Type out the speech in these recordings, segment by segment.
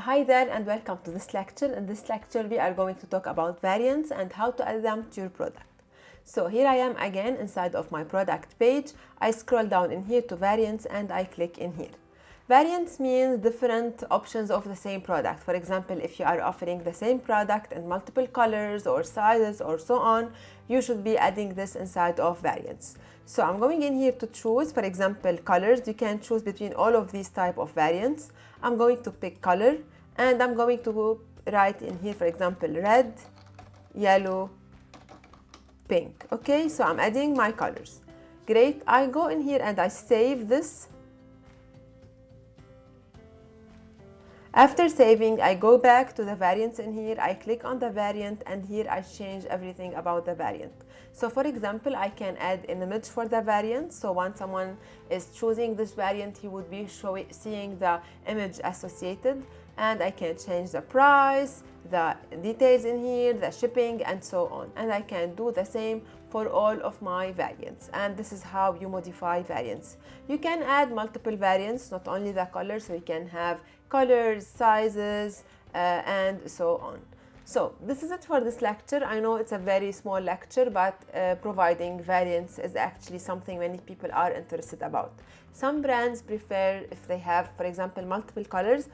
Hi there and welcome to this lecture. In this lecture we are going to talk about variants and how to add them to your product. So here I am again inside of my product page. I scroll down in here to variants and I click in here. Variants means different options of the same product. For example, if you are offering the same product in multiple colors or sizes or so on, you should be adding this inside of variants. So I'm going in here to choose, for example, colors. You can choose between all of these type of variants. I'm going to pick color and I'm going to write in here, for example, red, yellow, pink. Okay, so I'm adding my colors. Great, I go in here and I save this. After saving, I go back to the variants in here, I click on the variant and here I change everything about the variant. So for example, I can add an image for the variant. So when someone is choosing this variant, he would be seeing the image associated, and I can change the price, the details in here, the shipping and so on. And I can do the same for all of my variants, and this is how you modify variants. You can add multiple variants, not only the colors, so you can have colors, sizes, and so on. So this is it for this lecture. I know it's a very small lecture, but providing variants is actually something many people are interested about. Some brands prefer, if they have, for example, multiple colors,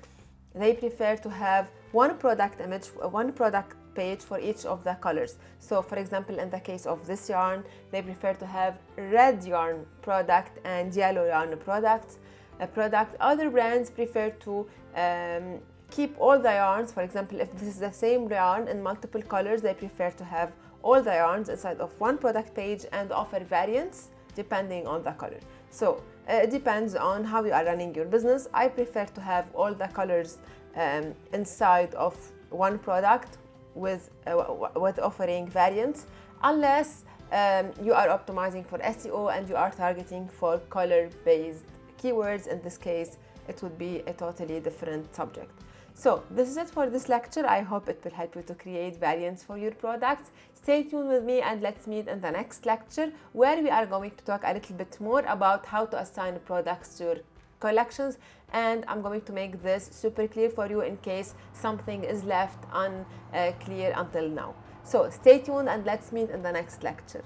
they prefer to have one product image, one product page for each of the colors. So for example, in the case of this yarn, they prefer to have red yarn product and yellow yarn product. Other brands prefer to keep all the yarns. For example, if this is the same yarn in multiple colors, they prefer to have all the yarns inside of one product page and offer variants depending on the color. So it depends on how you are running your business. I prefer to have all the colors inside of one product with offering variants, unless you are optimizing for SEO and you are targeting for color-based keywords. In this case, it would be a totally different subject. So this is it for this lecture. I hope it will help you to create variants for your products. Stay tuned with me and let's meet in the next lecture, where we are going to talk a little bit more about how to assign products to your collections, and I'm going to make this super clear for you in case something is left unclear until now. So stay tuned and let's meet in the next lecture.